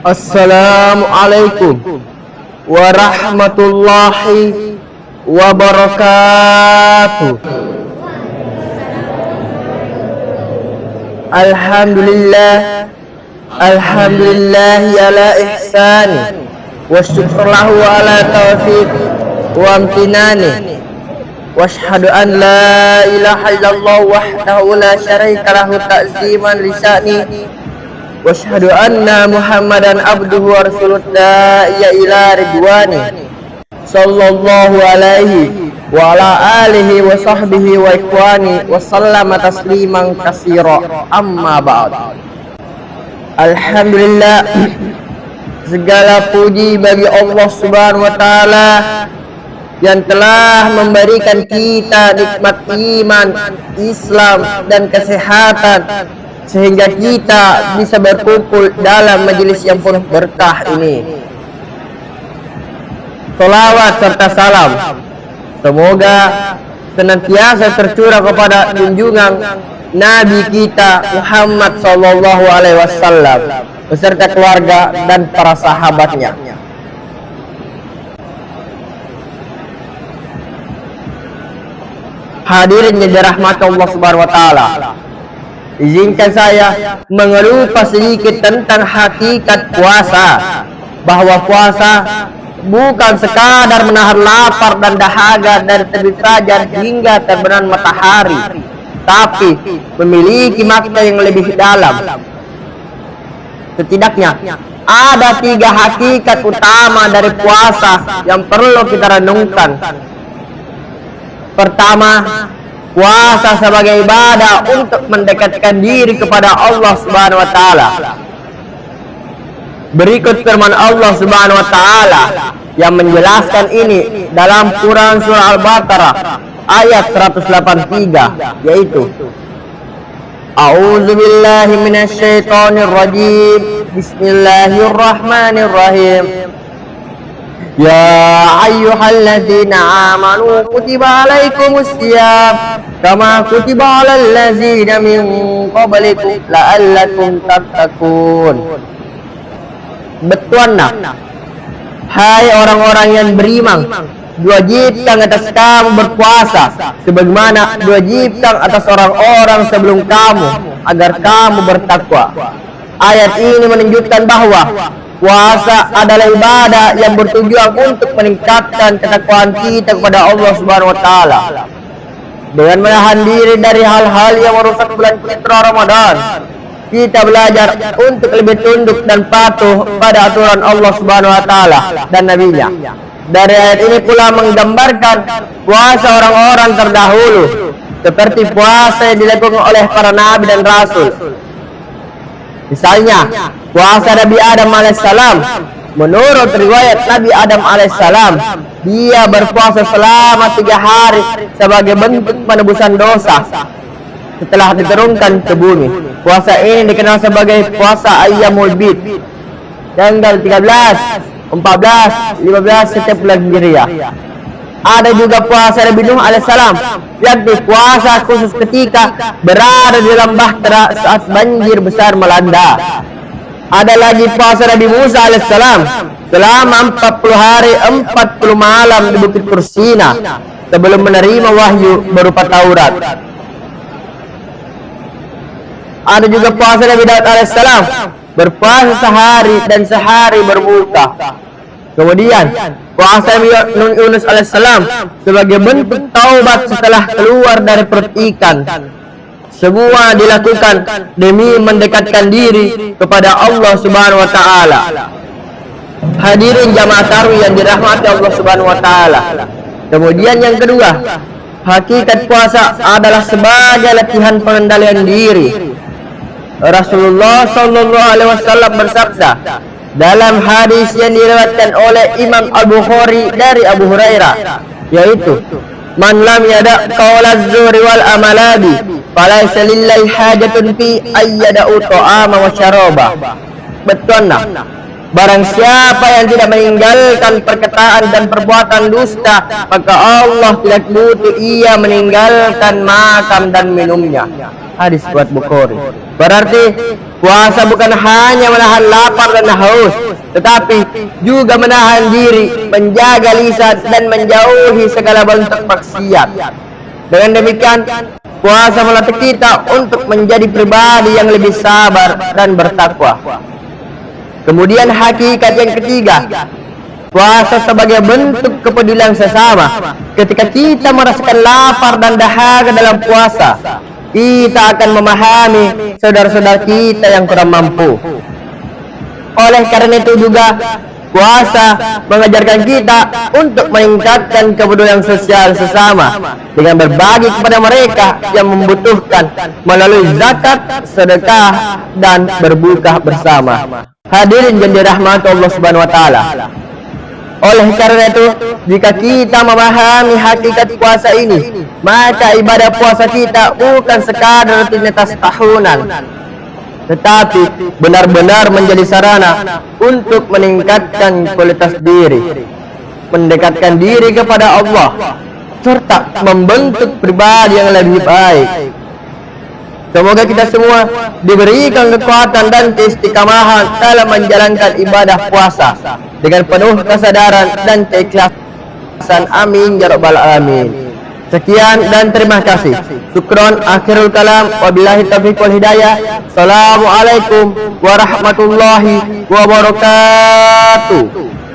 Assalamualaikum warahmatullahi wabarakatuh. Alhamdulillah ala ihsani wa syukurlahu ala taufiq wa amtinani wa ashhadu an la ilaha illallah wahdahu la syarika lahu ta'ziman li sya'ni wa ashhadu anna Muhammadan abduhu wa rasuluh da'iya ila ridwani sallallahu alaihi wa ala alihi wa sahbihi wa ikhwani wa sallama tasliman katsira. Amma ba'd. Alhamdulillah, segala puji bagi Allah Subhanahu wa taala yang telah memberikan kita nikmat iman, Islam dan kesehatan sehingga kita bisa berkumpul dalam majelis yang penuh berkah ini. Salawat serta salam semoga senantiasa tercurah kepada junjungan Nabi kita Muhammad sallallahu alaihi wasallam beserta keluarga dan para sahabatnya. Hadirin yang dirahmati Allah Subhanahu wa taala, izinkan saya mengelupas sedikit tentang hakikat puasa, bahwa puasa bukan sekadar menahan lapar dan dahaga dari terbit fajar hingga terbenam matahari, tapi memiliki makna yang lebih dalam. Setidaknya ada 3 hakikat utama dari puasa yang perlu kita renungkan. Pertama, puasa sebagai ibadah untuk mendekatkan diri kepada Allah Subhanahu wa taala. Berikut firman Allah Subhanahu wa taala yang menjelaskan ini dalam Quran surah Al-Baqarah ayat 183, yaitu A'udzu billahi minasyaitonir rajim. Bismillahirrahmanirrahim. Ya ayyuhalladzina amanu kutiba alaikumus syiyam kama kutiba alal ladzina min qablikum la'allakum tattaqun. Bertuanlah, hai orang-orang yang beriman, diwajibkan atas kamu berpuasa sebagaimana diwajibkan atas orang-orang sebelum kamu agar kamu bertakwa. Ayat ini menunjukkan bahwa puasa adalah ibadah yang bertujuan untuk meningkatkan ketakwaan kita kepada Allah Subhanahu wa taala dengan menahan diri dari hal-hal yang merusak bulan fitrah Ramadan. Kita belajar untuk lebih tunduk dan patuh pada aturan Allah Subhanahu wa taala dan nabinya. Dari ayat ini pula menggambarkan puasa orang-orang terdahulu seperti puasa yang dilakukan oleh para nabi dan rasul. Misalnya, puasa Nabi Adam alaihissalam. Menurut riwayat Nabi Adam alaihissalam, dia berpuasa selama 3 hari sebagai bentuk penebusan dosa setelah diturunkan ke bumi. Puasa ini dikenal sebagai puasa Ayyamul Bid, tanggal 13, 14, 15 setiap bulan Hijriah. Ada juga puasa Nabi Nuh alaihissalam, yakni puasa khusus ketika berada di dalam bahtera saat banjir besar melanda. Ada lagi puasa Nabi Musa alaihissalam selama 40 hari 40 malam di Bukit Tursina sebelum menerima wahyu berupa Taurat. Ada juga puasa Nabi Daud alaihissalam, berpuasa sehari dan sehari berbuka. Kemudian puasa Nabi Yunus alaihissalam sebagai bentuk taubat setelah keluar dari perut ikan. Semua dilakukan demi mendekatkan diri kepada Allah Subhanahu wa taala. Hadirin jamaah tarawih yang dirahmati Allah Subhanahu wa taala. Kemudian yang kedua, hakikat puasa adalah sebagai latihan pengendalian diri. Rasulullah sallallahu alaihi wasallam bersabda dalam hadis yang diriwayatkan oleh Imam Al-Bukhari dari Abu Hurairah, yaitu man lam yada qaulaz zuri wal amalabi falaysa lillahi hajatun fi ayyada'u ta'ama wa syaraba. Betuanlah, barang siapa yang tidak meninggalkan perkataan dan perbuatan dusta, maka Allah tidak butuh ia meninggalkan makan dan minumnya. Hadis riwayat Bukhari. Berarti puasa bukan hanya menahan lapar dan haus, tetapi juga menahan diri, menjaga lisan dan menjauhi segala bentuk maksiat. Dengan demikian, puasa melatih kita untuk menjadi pribadi yang lebih sabar dan bertakwa. Kemudian hakikat yang ketiga, puasa sebagai bentuk kepedulian sesama. Ketika kita merasakan lapar dan dahaga dalam puasa, kita akan memahami saudara-saudara kita yang kurang mampu. Oleh karena itu juga puasa mengajarkan kita untuk meningkatkan kepedulian sosial sesama dengan berbagi kepada mereka yang membutuhkan melalui zakat, sedekah, dan berbuka bersama. Hadirin yang dirahmati Allah Subhanahu wa taala. Oleh karena itu, jika kita memahami hakikat puasa ini, maka ibadah puasa kita bukan sekadar rutinitas tahunan, tetapi benar-benar menjadi sarana untuk meningkatkan kualitas diri, mendekatkan diri kepada Allah, serta membentuk pribadi yang lebih baik. Semoga kita semua diberikan kekuatan dan keistiqamahan dalam menjalankan ibadah puasa dengan penuh kesadaran dan keikhlasan. Amin ya rabbal alamin. Sekian dan terima kasih. Syukron, akhirul kalam, wabillahi taufiq wal hidayah. Assalamualaikum warahmatullahi wabarakatuh.